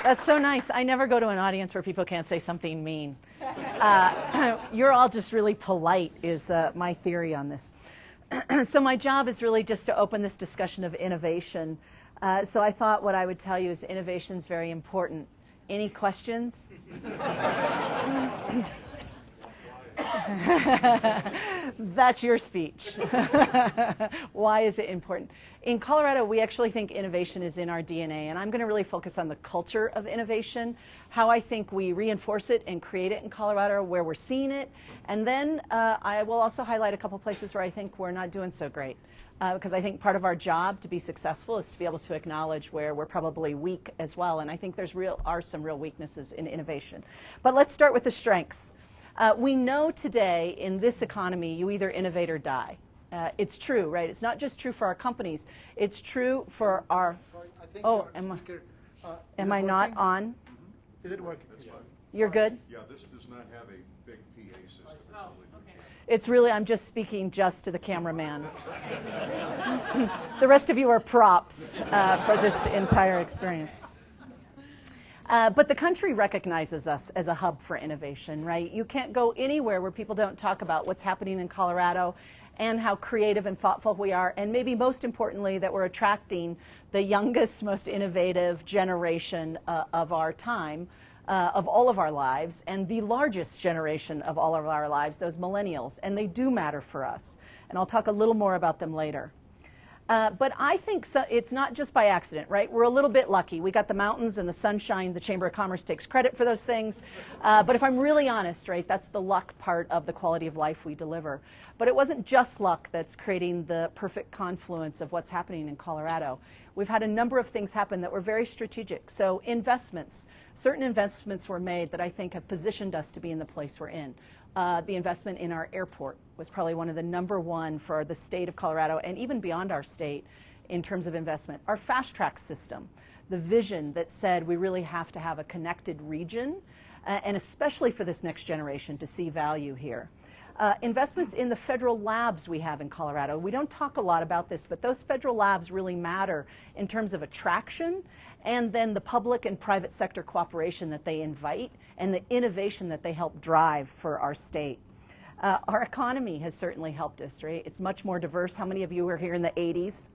That's so nice. I never go to an audience where people can't say something mean. You're all just really polite is my theory on this. So my job is really just to open this discussion of innovation. So I thought what I would tell you is innovation is very important. Any questions? That's your speech. Why is it important? In Colorado, we actually think innovation is in our DNA, and I'm going to really focus on the culture of innovation, how I think we reinforce it and create it in Colorado, where we're seeing it, and then I will also highlight a couple places where I think we're not doing so great. Because I think part of our job to be successful is to be able to acknowledge where we're probably weak as well, and I think there's some real weaknesses in innovation. But let's start with the strengths. We know today in this economy you either innovate or die. It's true, right? It's not just true for our companies. It's true for our... Sorry, I think am I not on? Is it working? You're good? Yeah, this does not have a big PA system. It's really, I'm just speaking just to the cameraman. The rest of you are props for this entire experience. But the country recognizes us as a hub for innovation, right? You can't go anywhere where people don't talk about what's happening in Colorado and how creative and thoughtful we are, and maybe most importantly that we're attracting the youngest, most innovative generation of our time, of all of our lives, and the largest generation of all of our lives, those millennials, and they do matter for us. And I'll talk a little more about them later. But I think it's not just by accident, right? We're a little bit lucky. We got the mountains and the sunshine. The Chamber of Commerce takes credit for those things. But if I'm really honest, right, that's the luck part of the quality of life we deliver. But it wasn't just luck that's creating the perfect confluence of what's happening in Colorado. We've had a number of things happen that were very strategic. So investments, certain investments were made that I think have positioned us to be in the place we're in. The investment in our airport was probably one of the #1 for the state of Colorado and even beyond our state in terms of investment. Our fast track system, the vision that said we really have to have a connected region, and especially for this next generation to see value here. Investments in the federal labs we have in Colorado. We don't talk a lot about this, but those federal labs really matter in terms of attraction and then the public and private sector cooperation that they invite and the innovation that they help drive for our state. Our economy has certainly helped us, right? It's much more diverse. How many of you were here in the 80s?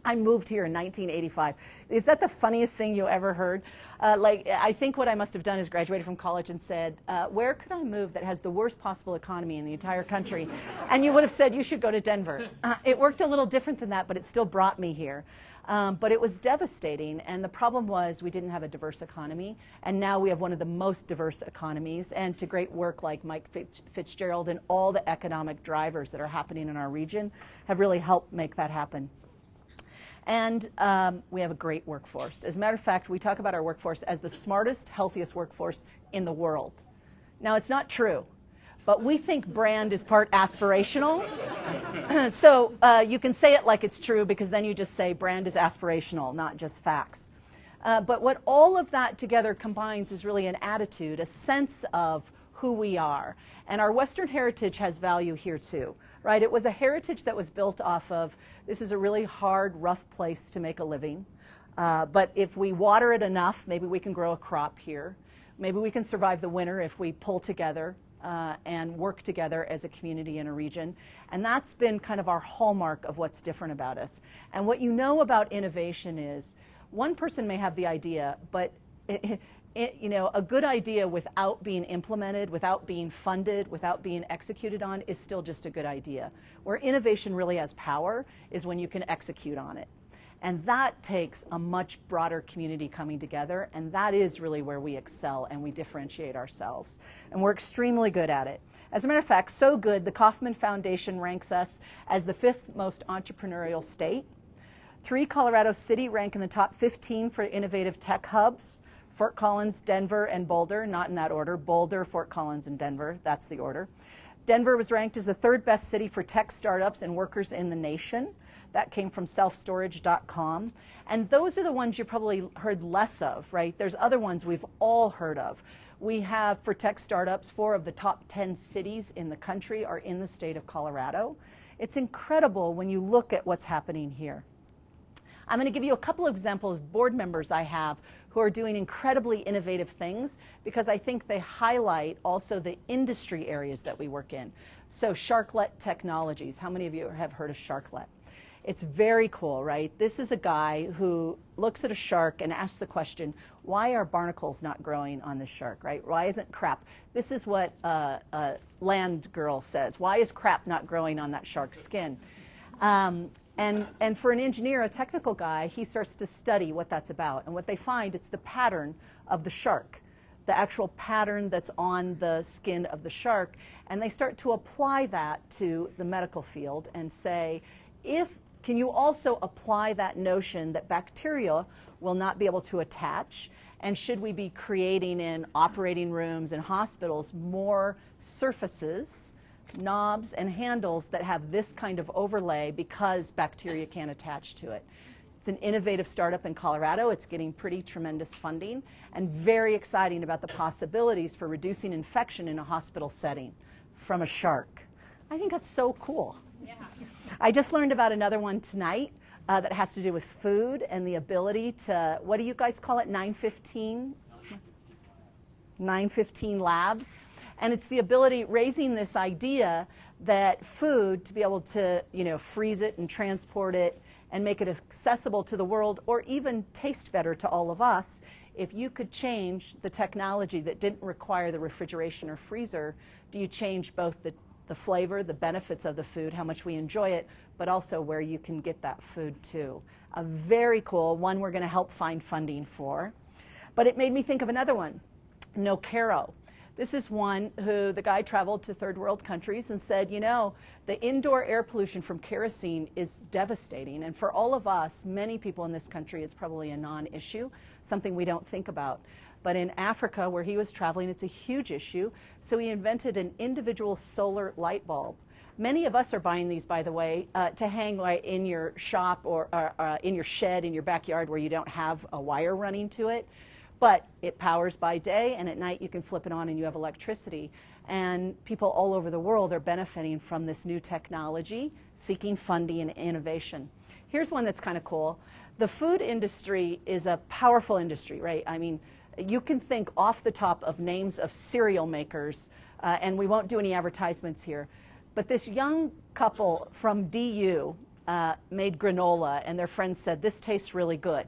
I moved here in 1985. Is that the funniest thing you ever heard? I think what I must have done is graduated from college and said, where could I move that has the worst possible economy in the entire country? And you would have said, you should go to Denver. It worked a little different than that, but it still brought me here. But it was devastating, and the problem was we didn't have a diverse economy, and now we have one of the most diverse economies, and to great work like Mike Fitzgerald and all the economic drivers that are happening in our region have really helped make that happen. And we have a great workforce. As a matter of fact, we talk about our workforce as the smartest, healthiest workforce in the world. Now, it's not true, but we think brand is part aspirational. So you can say it like it's true because then you just say brand is aspirational, not just facts. But what all of that together combines is really an attitude, a sense of who we are. And our Western heritage has value here too. Right? It was a heritage that was built off of, this is a really hard, rough place to make a living. But if we water it enough, maybe we can grow a crop here. Maybe we can survive the winter if we pull together and work together as a community in a region. And that's been kind of our hallmark of what's different about us. And what you know about innovation is, one person may have the idea, but a good idea without being implemented, without being funded, without being executed on is still just a good idea. Where innovation really has power is when you can execute on it. And that takes a much broader community coming together, and that is really where we excel and we differentiate ourselves. And we're extremely good at it. As a matter of fact, so good, the Kauffman Foundation ranks us as the 5th most entrepreneurial state. 3 Colorado City rank in the top 15 for innovative tech hubs. Fort Collins, Denver, and Boulder, not in that order. Boulder, Fort Collins, and Denver, that's the order. Denver was ranked as the 3rd best city for tech startups and workers in the nation. That came from selfstorage.com. And those are the ones you probably heard less of, right? There's other ones we've all heard of. We have, for tech startups, 4 of the top 10 cities in the country are in the state of Colorado. It's incredible when you look at what's happening here. I'm going to give you a couple of examples of board members I have who are doing incredibly innovative things, because I think they highlight also the industry areas that we work in. So Sharklet Technologies, how many of you have heard of Sharklet? It's very cool, right? This is a guy who looks at a shark and asks the question, why are barnacles not growing on this shark, right? Why isn't crap? This is what Land Girl says. Why is crap not growing on that shark's skin? And for an engineer, a technical guy, he starts to study what that's about. And what they find, it's the pattern of the shark, the actual pattern that's on the skin of the shark. And they start to apply that to the medical field and say, can you also apply that notion that bacteria will not be able to attach? And should we be creating in operating rooms and hospitals more surfaces, knobs and handles that have this kind of overlay because bacteria can't attach to it? It's an innovative startup in Colorado. It's getting pretty tremendous funding and very exciting about the possibilities for reducing infection in a hospital setting from a shark. I think that's so cool. Yeah. I just learned about another one tonight that has to do with food and the ability to, what do you guys call it, 915? 915 labs. And it's the ability, raising this idea that food, to be able to, freeze it and transport it and make it accessible to the world, or even taste better to all of us, if you could change the technology that didn't require the refrigeration or freezer, do you change both the flavor, the benefits of the food, how much we enjoy it, but also where you can get that food too. A very cool one we're going to help find funding for. But it made me think of another one, No Caro. This is one who the guy traveled to third world countries and said, the indoor air pollution from kerosene is devastating. And for all of us, many people in this country, it's probably a non-issue, something we don't think about. But in Africa, where he was traveling, it's a huge issue. So he invented an individual solar light bulb. Many of us are buying these, by the way, to hang right in your shop or in your shed in your backyard where you don't have a wire running to it. But it powers by day, and at night you can flip it on and you have electricity. And people all over the world are benefiting from this new technology, seeking funding and innovation. Here's one that's kind of cool. The food industry is a powerful industry, right? I mean, you can think off the top of names of cereal makers, and we won't do any advertisements here. But this young couple from DU made granola, and their friends said, this tastes really good.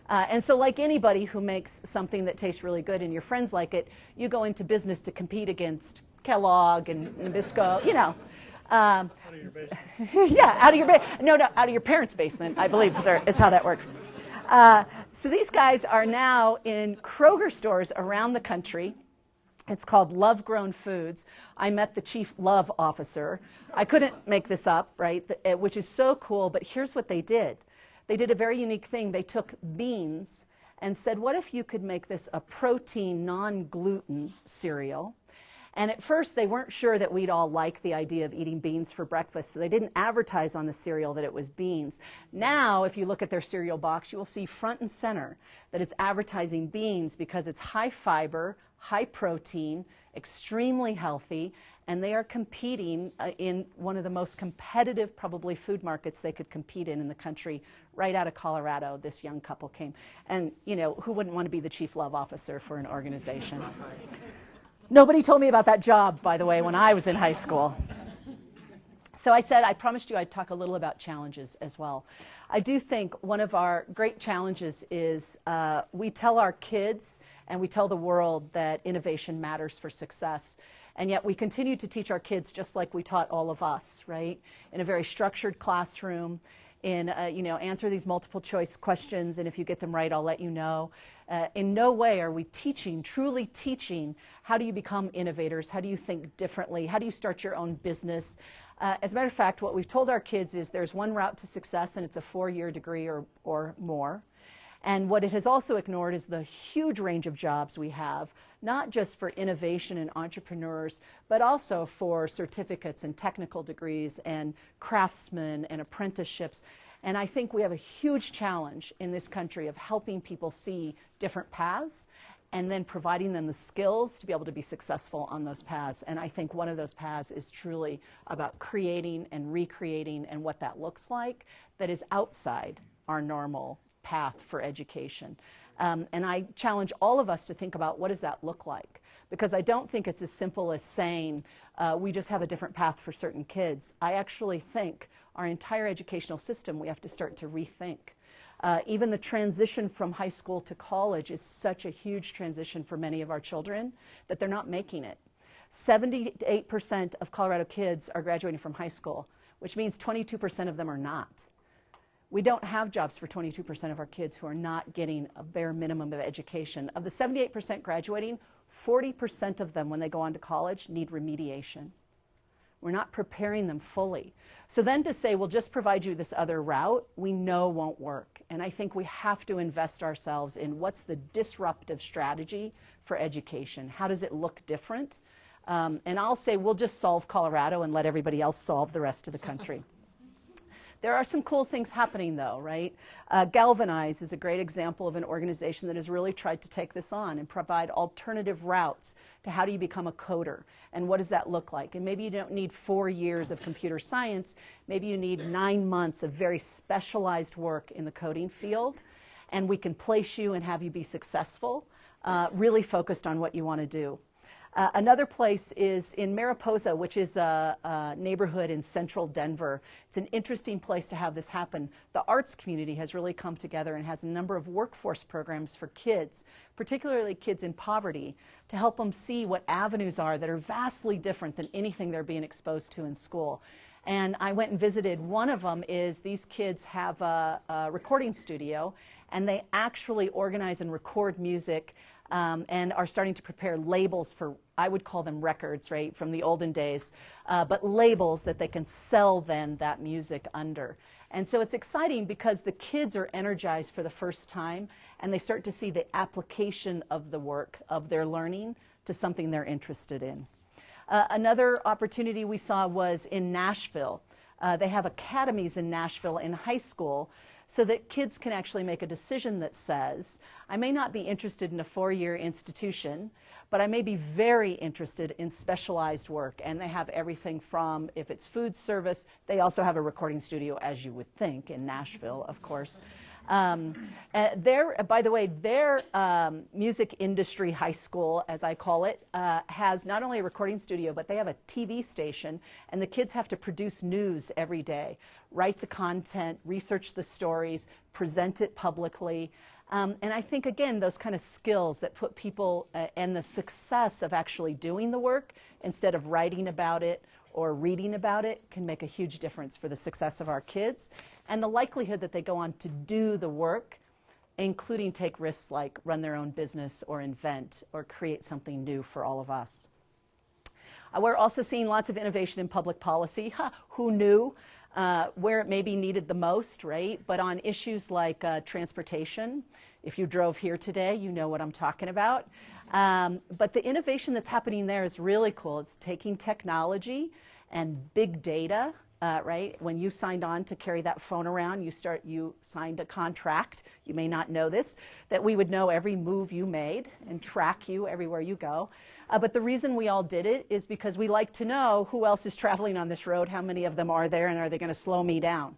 And so like anybody who makes something that tastes really good and your friends like it, you go into business to compete against Kellogg and Nabisco, Out of your basement. yeah, out of your parents' basement, I believe, is how that works. So these guys are now in Kroger stores around the country. It's called Love Grown Foods. I met the chief love officer. I couldn't make this up, right, which is so cool, but here's what they did. They did a very unique thing. They took beans and said, what if you could make this a protein, non-gluten cereal? And at first, they weren't sure that we'd all like the idea of eating beans for breakfast, so they didn't advertise on the cereal that it was beans. Now, if you look at their cereal box, you will see front and center that it's advertising beans because it's high fiber, high protein, extremely healthy, and they are competing in one of the most competitive, probably, food markets they could compete in the country. Right out of Colorado, this young couple came. And, who wouldn't want to be the chief love officer for an organization? Nobody told me about that job, by the way, when I was in high school. So I said, I promised you I'd talk a little about challenges as well. I do think one of our great challenges is we tell our kids and we tell the world that innovation matters for success. And yet we continue to teach our kids just like we taught all of us, right? In a very structured classroom, answer these multiple choice questions, and if you get them right, I'll let you know. In no way are we truly teaching, how do you become innovators? How do you think differently? How do you start your own business? As a matter of fact, what we've told our kids is there's one route to success, and it's a 4-year degree or more. And what it has also ignored is the huge range of jobs we have, not just for innovation and entrepreneurs, but also for certificates and technical degrees and craftsmen and apprenticeships. And I think we have a huge challenge in this country of helping people see different paths and then providing them the skills to be able to be successful on those paths. And I think one of those paths is truly about creating and recreating and what that looks like that is outside our normal path for education. And I challenge all of us to think about what does that look like? Because I don't think it's as simple as saying we just have a different path for certain kids. I actually think our entire educational system we have to start to rethink. Even the transition from high school to college is such a huge transition for many of our children that they're not making it. 78% of Colorado kids are graduating from high school, which means 22% of them are not. We don't have jobs for 22% of our kids who are not getting a bare minimum of education. Of the 78% graduating, 40% of them, when they go on to college, need remediation. We're not preparing them fully. So then to say, we'll just provide you this other route, we know won't work. And I think we have to invest ourselves in what's the disruptive strategy for education. How does it look different? And I'll say we'll just solve Colorado and let everybody else solve the rest of the country. There are some cool things happening though, right? Galvanize is a great example of an organization that has really tried to take this on and provide alternative routes to how do you become a coder and what does that look like. And maybe you don't need 4 years of computer science, maybe you need 9 months of very specialized work in the coding field, and we can place you and have you be successful, really focused on what you want to do. Another place is in Mariposa, which is a neighborhood in central Denver. It's an interesting place to have this happen. The arts community has really come together and has a number of workforce programs for kids, particularly kids in poverty, to help them see what avenues are that are vastly different than anything they're being exposed to in school. And I went and visited. One of them is these kids have a recording studio, and they actually organize and record music and are starting to prepare labels for, I would call them records, right, from the olden days, but labels that they can sell then that music under. And so it's exciting because the kids are energized for the first time and they start to see the application of the work of their learning to something they're interested in. Another opportunity we saw was in Nashville. They have academies in Nashville in high school so that kids can actually make a decision that says, I may not be interested in a 4-year institution, but I may be very interested in specialized work. And they have everything from, if it's food service, they also have a recording studio, as you would think, in Nashville, of course. By the way, their music industry high school, as I call it, has not only a recording studio, but they have a TV station, and the kids have to produce news every day, write the content, research the stories, present it publicly. And I think, again, those kind of skills that put people and the success of actually doing the work instead of writing about it or reading about it can make a huge difference for the success of our kids and the likelihood that they go on to do the work, including take risks like run their own business or invent or create something new for all of us. We're also seeing lots of innovation in public policy. Who knew? Where it may be needed the most, right? But on issues like transportation, if you drove here today, you know what I'm talking about. But the innovation that's happening there is really cool. It's taking technology and big data, right? When you signed on to carry that phone around, you signed a contract, you may not know this, that we would know every move you made and track you everywhere you go. But the reason we all did it is because we like to know who else is traveling on this road, how many of them are there, and are they going to slow me down?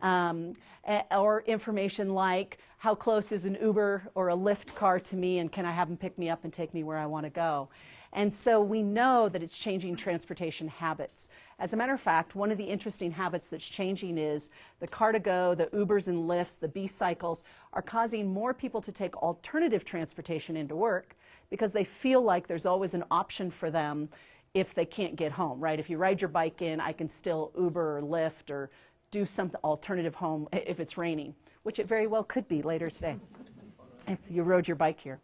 Or information like how close is an Uber or a Lyft car to me, and can I have them pick me up and take me where I want to go? And so we know that it's changing transportation habits. As a matter of fact, one of the interesting habits that's changing is the car-to-go, the Ubers and Lyfts, the B-cycles are causing more people to take alternative transportation into work because they feel like there's always an option for them if they can't get home, right? If you ride your bike in, I can still Uber or Lyft or do some alternative home if it's raining, which it very well could be later today if you rode your bike here.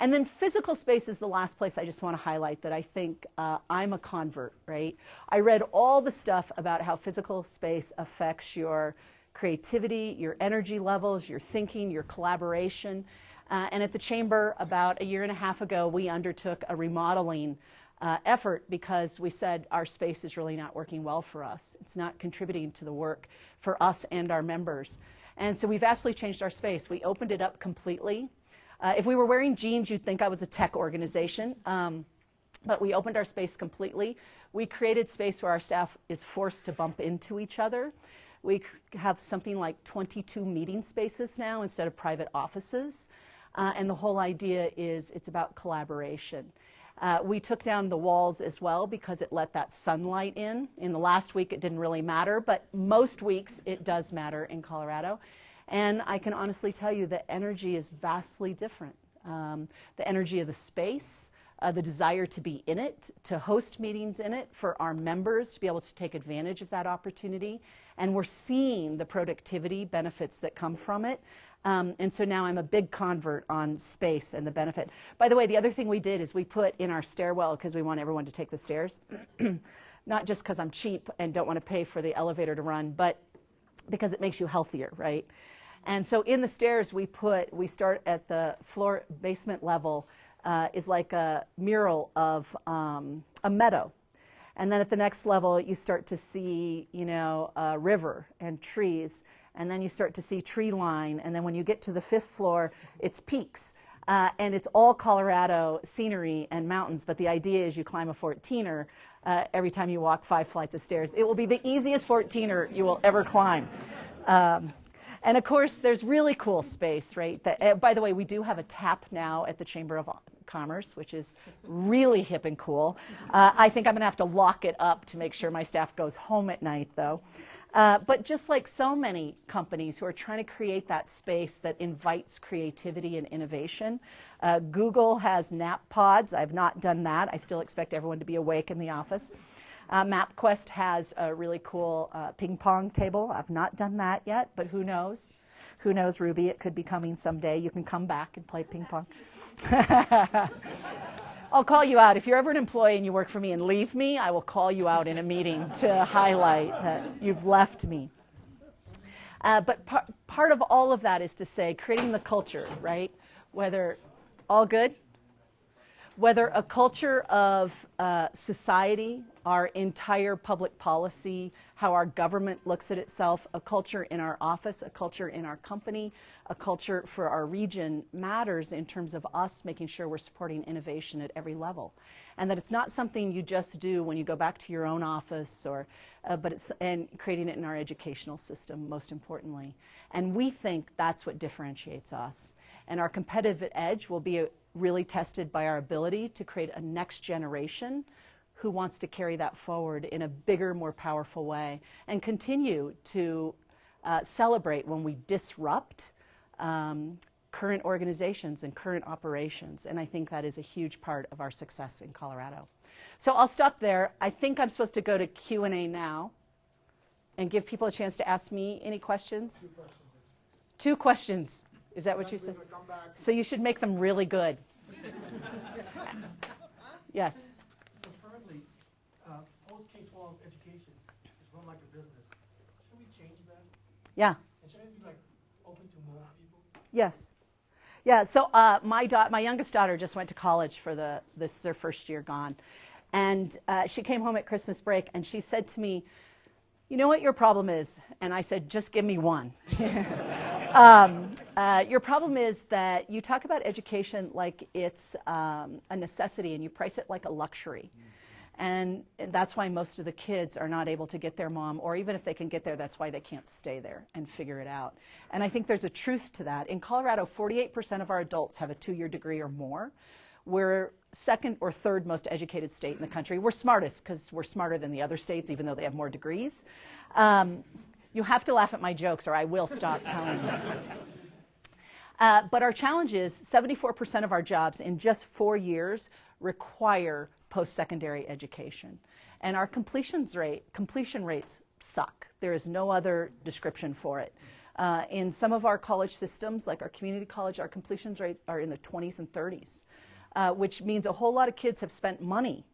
And then physical space is the last place I just want to highlight that I think I'm a convert, right? I read all the stuff about how physical space affects your creativity, your energy levels, your thinking, your collaboration. And at the Chamber about 1.5 years ago, we undertook a remodeling effort because we said our space is really not working well for us. It's not contributing to the work for us and our members. And so we vastly changed our space. We opened it up completely. If we were wearing jeans, you'd think I was a tech organization, but we opened our space completely. We created space where our staff is forced to bump into each other. We have something like 22 meeting spaces now instead of private offices. And the whole idea is it's about collaboration. We took down the walls as well because it let that sunlight in. In the last week it didn't really matter, but most weeks it does matter in Colorado. And I can honestly tell you the energy is vastly different. The energy of the space, the desire to be in it, to host meetings in it, for our members to be able to take advantage of that opportunity. And we're seeing the productivity benefits that come from it. And so now I'm a big convert on space and the benefit. By the way, the other thing we did is we put in our stairwell, because we want everyone to take the stairs, not just because I'm cheap and don't want to pay for the elevator to run, but because it makes you healthier, right? And so in the stairs we start at the floor basement level, is like a mural of a meadow. And then at the next level, you start to see, you know, a river and trees. And then you start to see tree line. And then when you get to the 5th floor, it's peaks. And it's all Colorado scenery and mountains. But the idea is you climb a 14er every time you walk 5 flights of stairs. It will be the easiest 14er you will ever climb. And of course, there's really cool space, right? By the way, we do have a tap now at the Chamber of Commerce, which is really hip and cool. I think I'm going to have to lock it up to make sure my staff goes home at night, though. But just like so many companies who are trying to create that space that invites creativity and innovation, Google has nap pods. I've not done that. I still expect everyone to be awake in the office. MapQuest has a really cool ping pong table. I've not done that yet, but who knows? Who knows, Ruby? It could be coming someday. You can come back and play ping pong. I'll call you out. If you're ever an employee and you work for me and leave me, I will call you out in a meeting to highlight that you've left me. But part of all of that is to say creating the culture, right? Whether all good? Whether a culture of society, our entire public policy, how our government looks at itself, a culture in our office, a culture in our company, a culture for our region matters in terms of us making sure we're supporting innovation at every level. And that it's not something you just do when you go back to your own office, or, and creating it in our educational system, most importantly. And we think that's what differentiates us. And our competitive edge will be really tested by our ability to create a next generation who wants to carry that forward in a bigger, more powerful way, and continue to celebrate when we disrupt current organizations and current operations. And I think that is a huge part of our success in Colorado. So I'll stop there. I think I'm supposed to go to Q&A now and give people a chance to ask me any questions. 2 questions. Is that what you said? So you should make them really good. Yes. So currently, post-K-12 education is run like a business. Should we change that? Yeah. And should it be like open to more people? Yes. Yeah, so my youngest daughter just went to college for this is her first year gone. And she came home at Christmas break and she said to me, "You know what your problem is?" And I said, "Just give me one." Your problem is that you talk about education like it's a necessity and you price it like a luxury. And that's why most of the kids are not able to get their mom, or even if they can get there, that's why they can't stay there and figure it out. And I think there's a truth to that. In Colorado, 48% of our adults have a 2-year degree or more. We're 2nd or 3rd most educated state in the country. We're smartest because we're smarter than the other states, even though they have more degrees. You have to laugh at my jokes or I will stop telling you. But our challenge is 74% of our jobs in just 4 years require post-secondary education. And our completion rates suck. There is no other description for it. In some of our college systems, like our community college, our completion rates are in the 20s and 30s, which means a whole lot of kids have spent money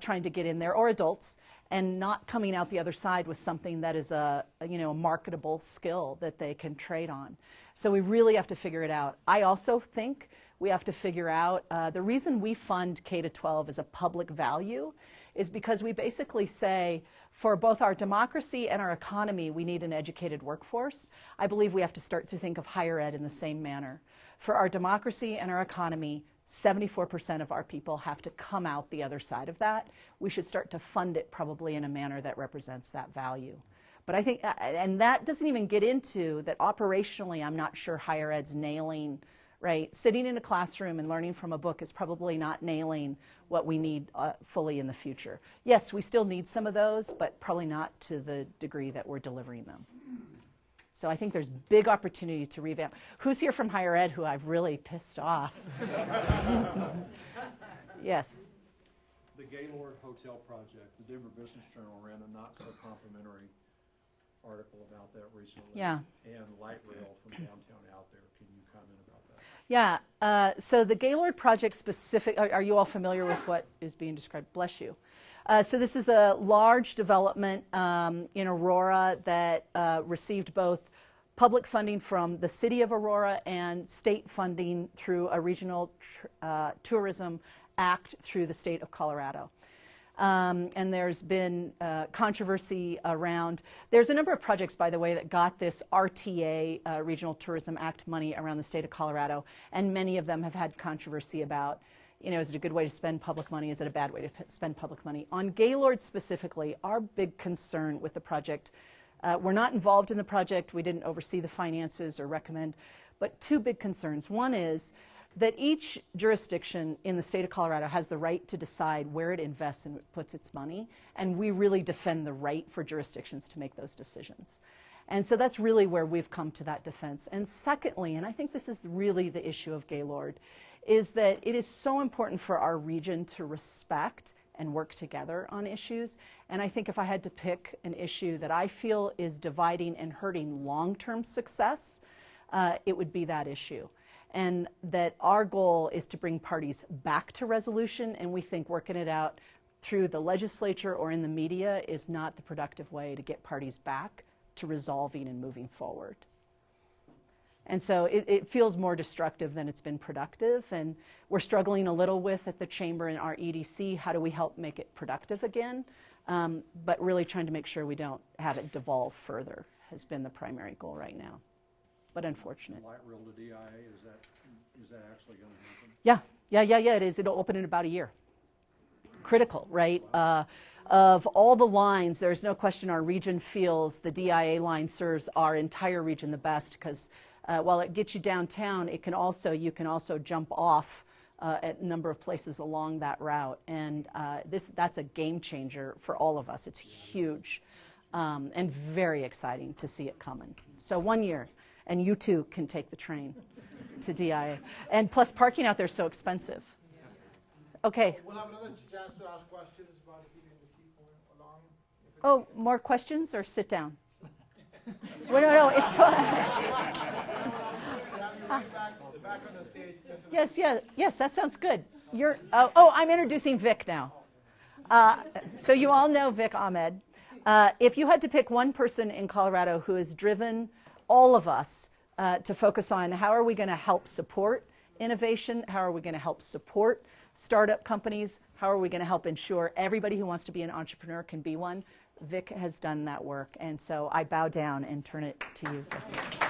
trying to get in there, or adults, and not coming out the other side with something that is a marketable skill that they can trade on. So we really have to figure it out. I also think we have to figure out the reason we fund K-12 as a public value is because we basically say for both our democracy and our economy, we need an educated workforce. I believe we have to start to think of higher ed in the same manner. For our democracy and our economy, 74% of our people have to come out the other side of that. We should start to fund it probably in a manner that represents that value. But I think, and that doesn't even get into that operationally, I'm not sure higher ed's nailing, right? Sitting in a classroom and learning from a book is probably not nailing what we need fully in the future. Yes, we still need some of those, but probably not to the degree that we're delivering them. So I think there's big opportunity to revamp. Who's here from higher ed who I've really pissed off? Yes. The Gaylord Hotel project, the Denver Business Journal ran a not so complimentary article about that recently. Yeah. And light rail from downtown out there. Can you comment about that? Yeah. So the Gaylord project specific, are you all familiar with what is being described? Bless you. So this is a large development in Aurora that received both public funding from the city of Aurora and state funding through a regional tourism act through the state of Colorado. And there's been controversy around, there's a number of projects, by the way, that got this RTA, Regional Tourism Act money around the state of Colorado, and many of them have had controversy about, you know, is it a good way to spend public money? Is it a bad way to spend public money? On Gaylord specifically, our big concern with the project, we're not involved in the project, we didn't oversee the finances or recommend, but two big concerns. One is that each jurisdiction in the state of Colorado has the right to decide where it invests and puts its money, and we really defend the right for jurisdictions to make those decisions. And so that's really where we've come to that defense. And secondly, and I think this is really the issue of Gaylord, is that it is so important for our region to respect and work together on issues. And I think if I had to pick an issue that I feel is dividing and hurting long-term success, it would be that issue. And that our goal is to bring parties back to resolution, and we think working it out through the legislature or in the media is not the productive way to get parties back to resolving and moving forward. And so it feels more destructive than it's been productive, and we're struggling a little with at the chamber and our EDC, how do we help make it productive again, but really trying to make sure we don't have it devolve further has been the primary goal right now. But unfortunate. Light rail to DIA, is that actually going to happen? Yeah, it is. It'll open in about a year. Critical, right? Of all the lines, there's no question our region feels the DIA line serves our entire region the best because while it gets you downtown, you can also jump off at a number of places along that route. And that's a game changer for all of us. It's huge and very exciting to see it coming. So 1 year. And you too can take the train to DIA. And plus parking out there is so expensive. Okay. We'll have another chance to ask questions about if you can just keep going along. Oh, more questions or sit down? Well, no, it's time. Back on the stage. Yes, that sounds good. I'm introducing Vic now. So you all know Vic Ahmed. If you had to pick one person in Colorado who has driven all of us to focus on how are we going to help support innovation, how are we going to help support startup companies, how are we going to help ensure everybody who wants to be an entrepreneur can be one, Vic has done that work. And so I bow down and turn it to you, Vic.